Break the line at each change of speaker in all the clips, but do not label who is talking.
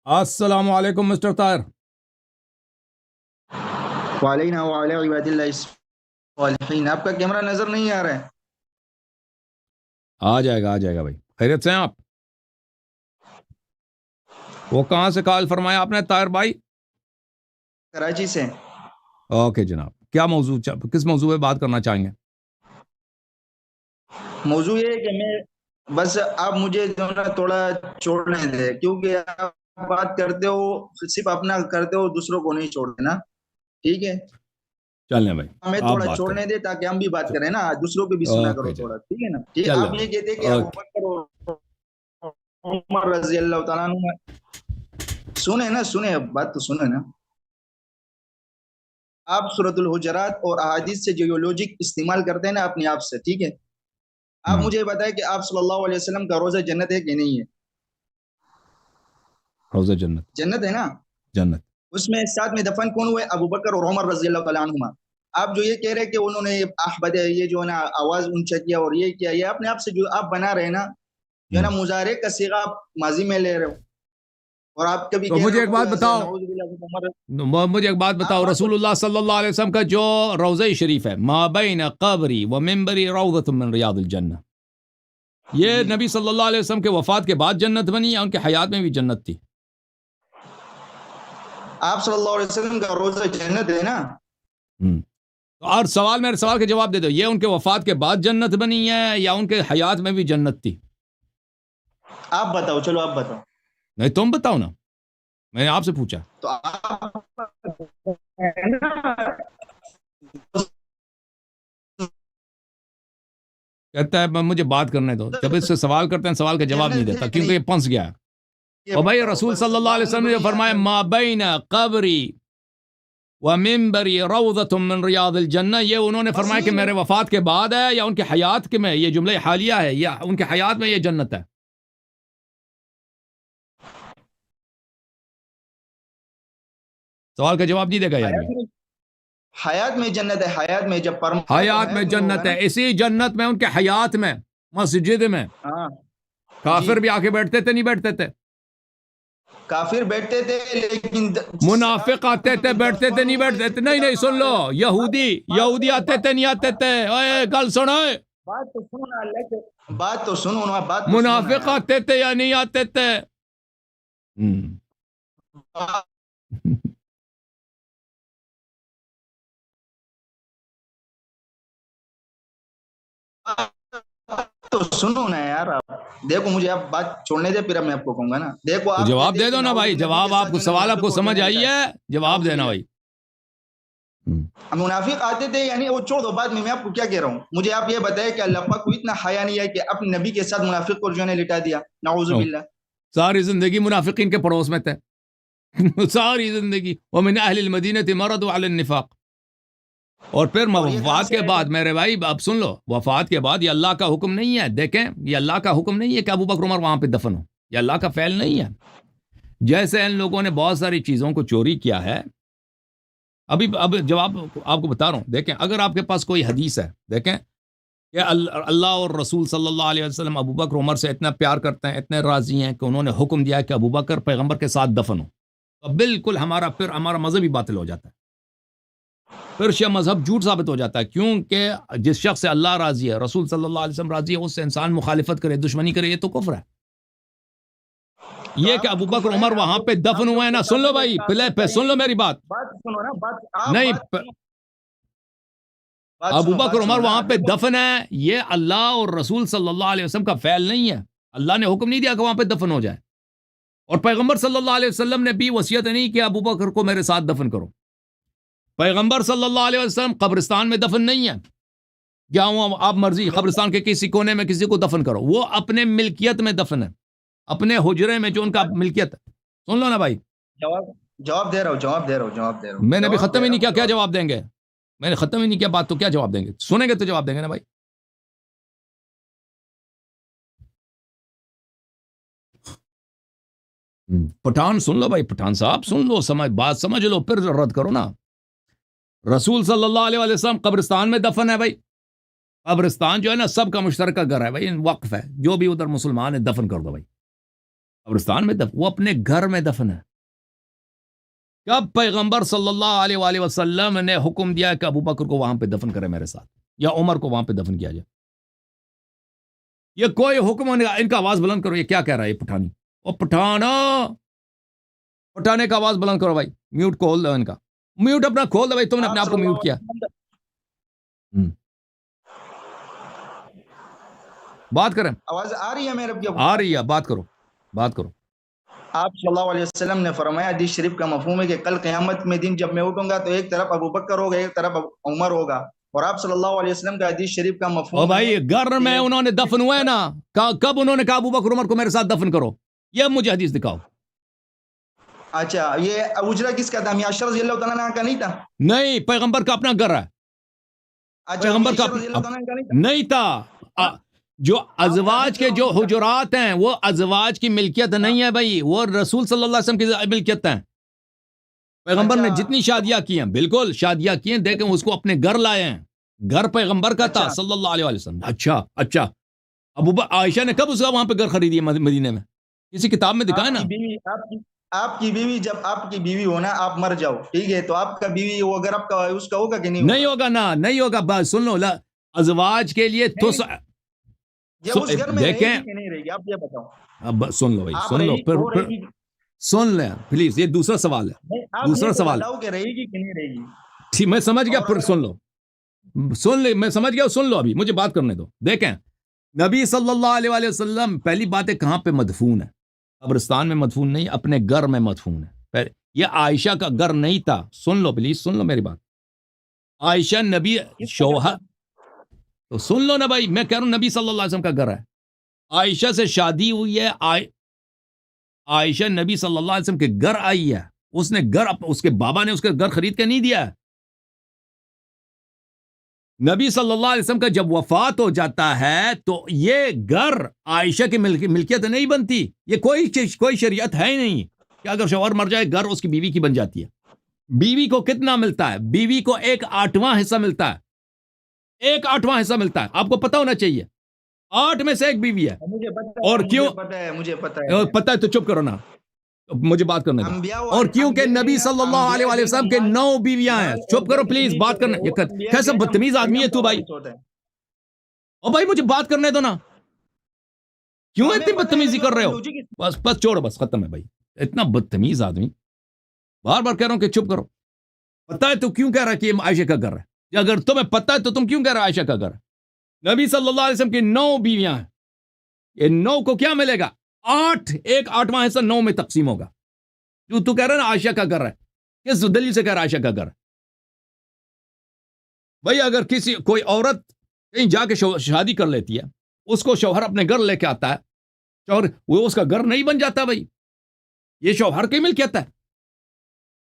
السلام علیکم مسٹر طاہر.
وعلینا وعلی عباد اللہ الصالحین. آپ کا کیمرہ نظر نہیں آ رہا ہے.
آ جائے گا بھائی. خیریت سے ہیں آپ؟ وہ کہاں سے کال فرمایا آپ نے طاہر بھائی؟
کراچی سے.
اوکے جناب، کیا موضوع کس موضوع پہ بات کرنا چاہیں گے؟
موضوع یہ ہے کہ میں بس آپ مجھے جو نا تھوڑا چھوڑنے دیں، کیونکہ آپ بات کرتے ہو صرف اپنا کرتے ہو، دوسروں کو نہیں چھوڑتے نا. ٹھیک ہے،
چلیں بھائی
ہمیں
آپ
تھوڑا
بات
چھوڑنے
کریں.
دے تاکہ ہم بھی بات کریں نا، دوسروں کو بھی سنا کرو
اوکے جناب،
تھوڑا. ٹھیک ہے نا. ٹھیک ہے،
چلیں
آپ یہ
بھائی.
کہتے کہ ابو
اوکے
بکر اور عمر رضی اللہ تعالیٰ عنہ. سنیں بات تو سنیں نا. آپ سورۃ الحجرات اور احادیث سے جو لوجک استعمال کرتے ہیں نا اپنے آپ سے، ٹھیک ہے، آپ مجھے بتائیں کہ آپ صلی اللہ علیہ وسلم کا روزہ جنت ہے کہ نہیں ہے؟
روزہ جنت.
جنت ہے نا.
جنت.
اس میں ساتھ میں دفن کون ہوئے؟ ابو بکر اور عمر رضی اللہ تعالیٰ عنہما. آپ جو یہ کہہ رہے کہ انہوں نے احبد یہ جو ہے نا آواز اونچا کیا اور یہ کیا، یہ اپنے آپ سے جو آپ بنا رہے ہیں نا، جو ہے نا مضارع کا صیغہ آپ ماضی میں لے رہے ہو، اور آپ کبھی
تو
کہہ
مجھے
رہے
ایک
ہو
بات بتاؤ،
نعوذ باللہ
مجھے ایک بات بتاؤ، رسول اللہ صلی اللہ علیہ وسلم کا جو روضہ شریف ہے، ما بین قبری و منبری روضۃ من ریاض الجنہ، یہ نبی صلی اللہ علیہ وسلم کے وفات کے بعد جنت بنی یا ان کے حیات میں بھی جنت تھی؟
آپ صلی اللہ علیہ وسلم کا روزہ جنت ہے نا.
اور میرے سوال کا جواب دے دو، یہ ان کے وفات کے بعد جنت بنی ہے یا ان کے حیات میں بھی جنت تھی؟
آپ بتاؤ، چلو آپ بتاؤ.
نہیں تم بتاؤ نا، میں نے آپ سے پوچھا.
تو آپ
کہتا ہے مجھے بات کرنے دو، جب اس سے سوال کرتے ہیں سوال کا جواب نہیں دیتا کیونکہ یہ پنس گیا. اور بھائی رسول صلی اللہ علیہ وسلم نے جو فرمایا ما بین قبری و منبری روضۃ من ریاض الجنہ، یہ انہوں نے فرمایا کہ میرے وفات کے بعد ہے یا ان کے حیات کے میں، یہ جملہ حالیہ ہے، یا ان کے حیات میں یہ جنت ہے؟ سوال کا جواب نہیں دے گا یار.
حیات میں جنت ہے، حیات میں جب
حیات میں جنت ہے، اسی جنت میں ان کے حیات میں مسجد میں کافر بھی آ کے بیٹھتے تھے نہیں بیٹھتے تھے؟
کافر بیٹھتے تھے لیکن
منافق آتے تھے بیٹھتے تھے نہیں بیٹھتے تھے؟ نہیں سن لو، یہودی آتے تھے نہیں آتے تھے؟ اے گل سنو،
بات تو سنو، بات تو سنو.
منافق آتے تھے یا نہیں آتے تھے؟
تو سنو نا یار. آپ دیکھو، مجھے آپ بات چھوڑنے دے، پھر میں آپ کو کہوں گا نا. دیکھو آپ
جواب دے دو نا بھائی، جواب آپ کو، سوال آپ کو سمجھ آئی ہے، جواب دینا بھائی.
منافق آتے تھے یعنی وہ چھوڑ دو، بعد میں آپ کو کیا کہہ رہا ہوں. مجھے آپ یہ بتائیں کہ اللہ پاک کو اتنا حیا نہیں ہے کہ اپنے نبی کے ساتھ منافق کو جو ہے لٹا دیا، نعوذ باللہ.
ساری زندگی منافقین کے پڑوس میں تھے، ساری زندگی. ومن اہل المدینہ مردوا علی النفاق. اور پھر وفات کے بعد میرے بھائی اب سن لو، وفات کے بعد یہ اللہ کا حکم نہیں ہے. دیکھیں، یہ اللہ کا حکم نہیں ہے کہ ابو بکر عمر وہاں پہ دفن ہو، یہ اللہ کا فعل نہیں ہے. جیسے ان لوگوں نے بہت ساری چیزوں کو چوری کیا ہے. اب جواب آپ کو بتا رہا ہوں. دیکھیں، اگر آپ کے پاس کوئی حدیث ہے، دیکھیں کہ اللہ اور رسول صلی اللہ علیہ وسلم ابو بکر عمر سے اتنا پیار کرتے ہیں، اتنے راضی ہیں کہ انہوں نے حکم دیا کہ ابو بکر پیغمبر کے ساتھ دفن ہو، تو بالکل ہمارا مذہب ہی باطل ہو جاتا ہے، پھر شیعہ مذہب جھوٹ ثابت ہو جاتا ہے. کیونکہ جس شخص سے اللہ راضی ہے، رسول صلی اللہ علیہ وسلم راضی ہے، اس سے انسان مخالفت کرے، دشمنی کرے، یہ تو کفر ہے. یہ کہ ابو بکر عمر وہاں پہ دفن ہوئے ہیں نا، سن لو بھائی، پہلے سن لو میری بات. نہیں، ابو بکر عمر وہاں پہ دفن ہے، یہ اللہ اور رسول صلی اللہ علیہ وسلم کا فعل نہیں ہے. اللہ نے حکم نہیں دیا کہ وہاں پہ دفن ہو جائے، اور پیغمبر صلی اللہ علیہ وسلم نے بھی وصیت نہیں کہ ابو بکر کو میرے ساتھ دفن کرو. پیغمبر صلی اللہ علیہ وسلم قبرستان میں دفن نہیں ہے، جہاں آپ مرضی قبرستان کے کسی کونے میں کسی کو دفن کرو، وہ اپنے ملکیت میں دفن ہے، اپنے حجرے میں جو ان کا ملکیت ہے. سن لو نا بھائی،
جواب دے رہا ہوں.
میں نے ابھی ختم ہی نہیں کیا، کیا جواب دیں گے؟ میں نے ختم ہی نہیں کیا بات، تو کیا جواب دیں گے؟ سنیں گے تو جواب دیں گے نا بھائی. پٹھان سن لو بھائی، پٹھان صاحب سن لو، بات سمجھ لو، پھر رد کرو نا. رسول صلی اللہ علیہ وسلم قبرستان میں دفن ہے بھائی. قبرستان جو ہے نا سب کا مشترکہ گھر ہے بھائی، وقف ہے، جو بھی ادھر مسلمان ہے دفن کر دو بھائی. قبرستان میں دفن, وہ اپنے گھر میں دفن ہے. کب پیغمبر صلی اللہ علیہ وآلہ وسلم نے حکم دیا کہ ابو بکر کو وہاں پہ دفن کرے میرے ساتھ, یا عمر کو وہاں پہ دفن کیا جائے؟ یہ کوئی حکم ان کا آواز بلند کرو, یہ کیا کہہ رہا ہے یہ پٹھانی؟ او پٹھانے کا آواز بلند کرو بھائی, میوٹ کھول دو ان کا, میوٹ اپنا کھول دو بھائی, تم نے اپنے آپ کو میوٹ کیا. بات کریں,
آواز آ رہی ہے میرے کو؟
آ رہی ہے, بات کرو.
آپ صلی اللہ علیہ وسلم نے فرمایا, حدیث شریف کا مفہوم ہے کہ کل قیامت میں دن جب میں اٹھوں گا تو ایک طرف ابو بکر ہوگا, ایک طرف عمر ہوگا. اور آپ صلی اللہ علیہ وسلم کا حدیث شریف کا مفہوم
او بھائی گھر میں انہوں نے دفن ہوئے نا, کب انہوں نے کہا ابو بکر عمر کو میرے ساتھ دفن کرو؟ یہ مجھے حدیث دکھاؤ.
اچھا, یہ اجرا کس کا تھا؟ عائشہ رضی اللہ تعالیٰ عنہ کا نہیں تھا؟
نہیں, پیغمبر کا اپنا گھر ہے.
اچھا,
پیغمبر کا
عائشہ رضی اللہ تعالیٰ عنہ کا نہیں
نہیں تھا. جو ازواج کے جو حجرات ہیں وہ ازواج کی ملکیت نہیں ہے بھائی, وہ رسول صلی اللہ علیہ وسلم کی ملکیت ہیں. پیغمبر نے جتنی شادیاں کی ہیں, بالکل شادیاں کی ہیں, دیکھیں اس کو اپنے گھر لائے ہیں. گھر پیغمبر کا تھا صلی اللہ علیہ وسلم. اچھا عائشہ نے کب اس کا وہاں پہ گھر خریدی ہے مدینے میں؟ کسی کتاب میں دکھائے نا.
آپ کی بیوی, جب آپ کی بیوی ہونا, آپ مر جاؤ, ٹھیک ہے, تو آپ کا بیوی وہ اگر آپ کا اس کا ہوگا کہ نہیں
ہوگا نا, نہیں ہوگا. بس سن لو, ازواج کے لیے تو دیکھیں,
نہیں رہے گی, آپ یہ بتاؤ.
اب سن لو بھائی, سن لو, پھر سن لیں پلیز, یہ دوسرا سوال ہے. دوسرا سوال
کہ رہے گی کہ نہیں رہے گی.
ٹھیک, میں سمجھ گیا, پھر سن لو, میں سمجھ گیا, سن لو, ابھی مجھے بات کرنے دو. دیکھیں, نبی صلی اللہ علیہ وآلہ وسلم پہلی بات ہے کہاں پہ مدفون ہے؟ قبرستان میں مدفون نہیں, اپنے گھر میں مدفون ہے. یہ عائشہ کا گھر نہیں تھا. سن لو پلیز, سن لو میری بات. عائشہ نبی شوہر, تو سن لو نا بھائی, میں کہہ رہا ہوں نبی صلی اللہ علیہ وسلم کا گھر ہے. عائشہ سے شادی ہوئی ہے, عائشہ نبی صلی اللہ علیہ وسلم کے گھر آئی ہے. اس نے گھر, اس کے بابا نے اس کے گھر خرید کے نہیں دیا ہے. نبی صلی اللہ علیہ وسلم کا جب وفات ہو جاتا ہے تو یہ گھر عائشہ کی ملکیت نہیں بنتی. یہ کوئی شریعت ہے ہی نہیں کہ اگر شوہر مر جائے گھر اس کی بیوی کی بن جاتی ہے. بیوی کو کتنا ملتا ہے؟ بیوی کو 1/8 حصہ ملتا ہے. 1/8 حصہ ملتا ہے, آپ کو پتا ہونا چاہیے. 8 میں سے 1 بیوی ہے. اور کیوں
مجھے پتا
ہے تو چپ کرو نا, مجھے بات کرنے دو. اور کیونکہ نبی صلی اللہ علیہ وسلم کے 9 بیویاں ہیں. چپ کرو پلیز, بات کرنا. کیسا بدتمیز آدمی ہے تو بھائی. اور بھائی مجھے بات کرنے دو نا, کیوں اتنی بدتمیزی کر رہے ہو؟ بس چھوڑو, بس ختم ہے بھائی. اتنا بدتمیز آدمی, بار بار کہہ رہا ہوں کہ چپ کرو. پتا ہے تو کیوں کہہ رہا ہے کہ یہ عائشہ کا گھر ہے؟ اگر تمہیں پتا ہے تو تم کیوں کہہ رہا ہے عائشہ کا گھر ہے؟ نبی صلی اللہ علیہ وسلم کی 9 بیویاں ہیں. یہ 9 کو کیا ملے گا؟ 1/8 حصہ 9 میں تقسیم ہوگا. جو تو کہہ رہا ہے نا عائشہ کا گھر ہے, کس دلیل سے کہہ رہا ہے عائشہ کا گھر ہے؟ بھائی اگر کوئی عورت کہیں جا کے شادی کر لیتی ہے, اس کو شوہر اپنے گھر لے کے آتا ہے, شوہر وہ اس کا گھر نہیں بن جاتا بھائی. یہ شوہر کی ملکیت ہے.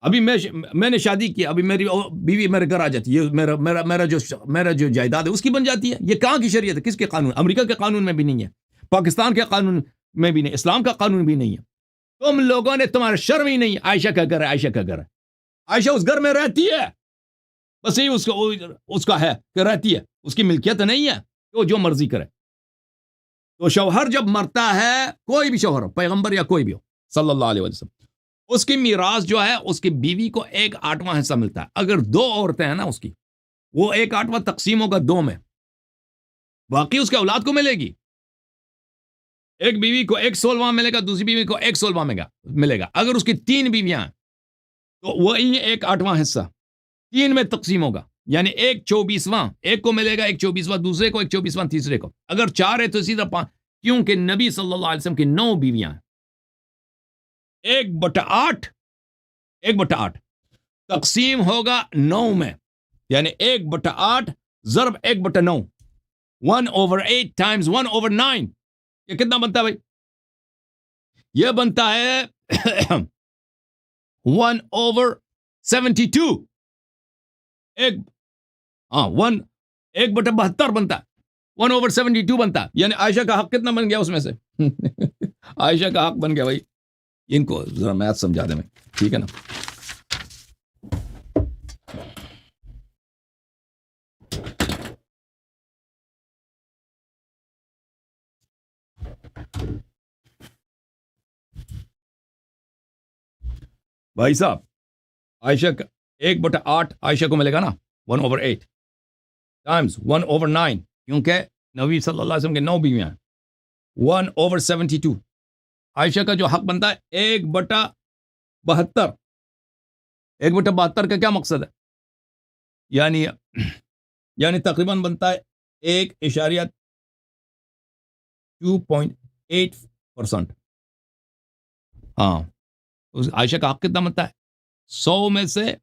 ابھی میں نے شادی کی, ابھی میری بیوی میرے گھر آ جاتی ہے, میرا جو جائیداد ہے اس کی بن جاتی ہے. یہ کہاں کی شریعت ہے؟ کس کے قانون؟ امریکہ کے قانون میں بھی نہیں ہے, پاکستان کے قانون میں بھی نہیں, اسلام کا قانون بھی نہیں ہے. تم لوگوں نے, تمہارا شرم ہی نہیں. عائشہ کا گھر ہے, عائشہ کا گھر ہے. عائشہ اس گھر میں رہتی ہے, بس یہی اس کا ہے کہ رہتی ہے, اس کی ملکیت نہیں ہے کہ وہ جو مرضی کرے. تو شوہر جب مرتا ہے, کوئی بھی شوہر ہو, پیغمبر یا کوئی بھی ہو صلی اللہ علیہ وسلم, اس کی میراث جو ہے اس کی بیوی کو 1/8 حصہ ملتا ہے. اگر 2 عورتیں ہیں نا اس کی, وہ 1/8 تقسیم ہوگا 2 میں, باقی اس کے اولاد کو ملے گی. ایک بیوی کو 1/16 ملے گا, دوسری بیوی کو 1/16 ملے گا. اگر اس کی 3 بیویاں ہیں تو وہی 1/8 حصہ 3 میں تقسیم ہوگا, یعنی 1/24 ایک کو ملے گا, 1/24 دوسرے کو, 1/24 تیسرے کو. اگر 4 ہے تو سیدھا 5, کیونکہ نبی صلی اللہ علیہ وسلم کی 9 بیویاں ہیں. 1/8 تقسیم ہوگا 9 میں, یعنی 1/8 ضرب 1/9, 1/8 ٹائمز 1/9. یہ کتنا بنتا ہے بھائی؟ یہ بنتا ہے 1/72. 1/72 بنتا ہے, 1/72 بنتا ہے. یعنی عائشہ کا حق کتنا بن گیا اس میں سے؟ عائشہ کا حق بن گیا بھائی. ان کو ذرا میتھ سمجھا دیں, ٹھیک ہے نا. بھائی صاحب عائشہ کا 1/8 عائشہ کو ملے گا نا 1/8 ٹائمز 1/9 کیونکہ نبی صلی اللہ علیہ وسلم کے 9 بیویاں ہیں 1/72 عائشہ کا جو حق بنتا ہے 1/72 1/72 کا کیا مقصد ہے یعنی تقریباً بنتا ہے 1.2.8%. ہاں عائشہ کا حق کتنا بنتا ہے 100 میں سے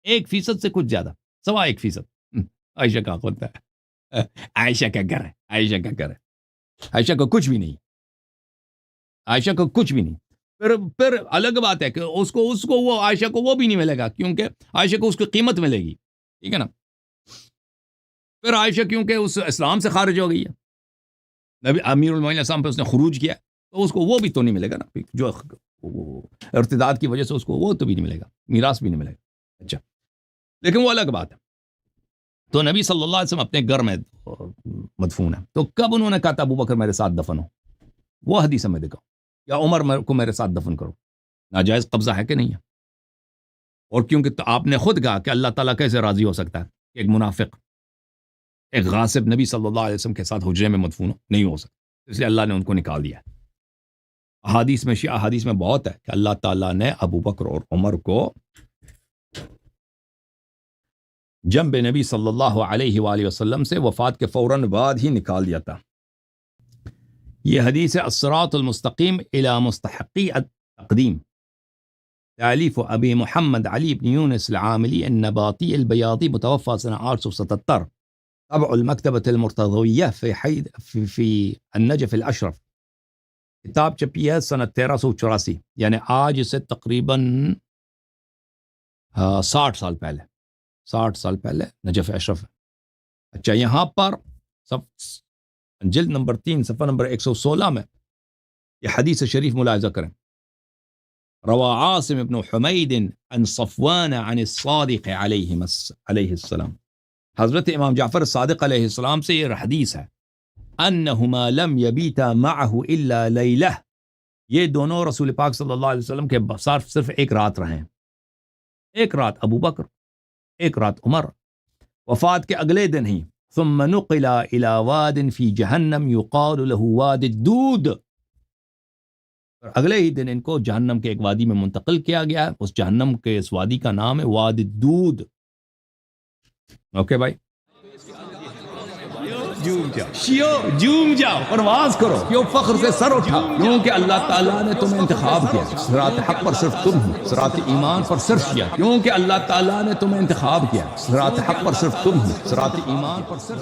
1% سے کچھ زیادہ 1.25% عائشہ کا حق ہوتا ہے. عائشہ کا گھر ہے عائشہ کو کچھ بھی نہیں پھر الگ بات ہے کہ اس کو وہ عائشہ کو وہ بھی نہیں ملے گا کیونکہ عائشہ کو اس کی قیمت ملے گی. ٹھیک ہے نا. پھر عائشہ کیونکہ اس اسلام سے خارج ہو گئی ہے نبی امیر المومنین اسلام پہ اس نے خروج کیا تو اس کو وہ بھی تو نہیں ملے گا نا جو ارتداد کی وجہ سے اس کو وہ تو بھی نہیں ملے گا میراث بھی نہیں ملے گا. اچھا لیکن وہ الگ بات ہے. تو نبی صلی اللہ علیہ وسلم اپنے گھر میں مدفون ہے تو کب انہوں نے کہا تھا ابو بکر میرے ساتھ دفن ہو وہ حدیث میں دکھاؤ یا عمر کو میرے ساتھ دفن کرو. ناجائز قبضہ ہے کہ نہیں ہے. اور کیونکہ تو آپ نے خود کہا کہ اللہ تعالیٰ کیسے راضی ہو سکتا ہے کہ ایک منافق ایک غاصب نبی صلی اللہ علیہ وسلم کے ساتھ حجرے میں مدفون نہیں ہو سکتا. اس لیے اللہ نے ان کو نکال دیا. احادیث میں بہت ہے کہ اللہ تعالیٰ نے ابو بکر اور عمر کو جنب نبی صلی اللہ علیہ وآلہ وسلم سے وفات کے فوراً بعد ہی نکال دیا تھا. یہ حدیث ہے الصراط المستقیم الی مستحقی التقدیم تألیف ابی محمد علی بن یونس العاملی النباطی البیاضی متوفى سنة 877 طبع المکتبۃ المرتضویہ فی النجف الاشرف. کتاب چھپی ہے سنہ 1384 یعنی آج سے تقریباً 60 سال پہلے نجف اشرف. اچھا یہاں پر جلد نمبر 3 صفحہ نمبر 116 میں یہ حدیث شریف ملاحظہ کریں. روا عاصم بن حمید عن صفوان عن الصادق علیہ السلام. حضرت امام جعفر صادق علیہ السلام سے یہ حدیث ہے انہما لم یبیتا معه الا لیلہ. یہ دونوں رسول پاک صلی اللہ علیہ وسلم کے صرف ایک رات رہے ہیں. ایک رات ابو بکر ایک رات عمر. وفات کے اگلے دن ہی ثم نقل الى واد فی جہنم یقال له واد الدود. اگلے ہی دن ان کو جہنم کے ایک وادی میں منتقل کیا گیا. اس جہنم کے اس وادی کا نام ہے واد الدود. اوکے بھائی جوم جاؤ پرواز کرو کیوں فخر سے سر اٹھا کیونکہ اللہ تعالیٰ نے تمہیں انتخاب کیا. صراط حق پر صرف تم ہو. صراط ایمان پر صرف کیا کیونکہ اللہ تعالیٰ نے تمہیں انتخاب کیا. صراط حق پر صرف تم ہو. صراط ایمان پر صرف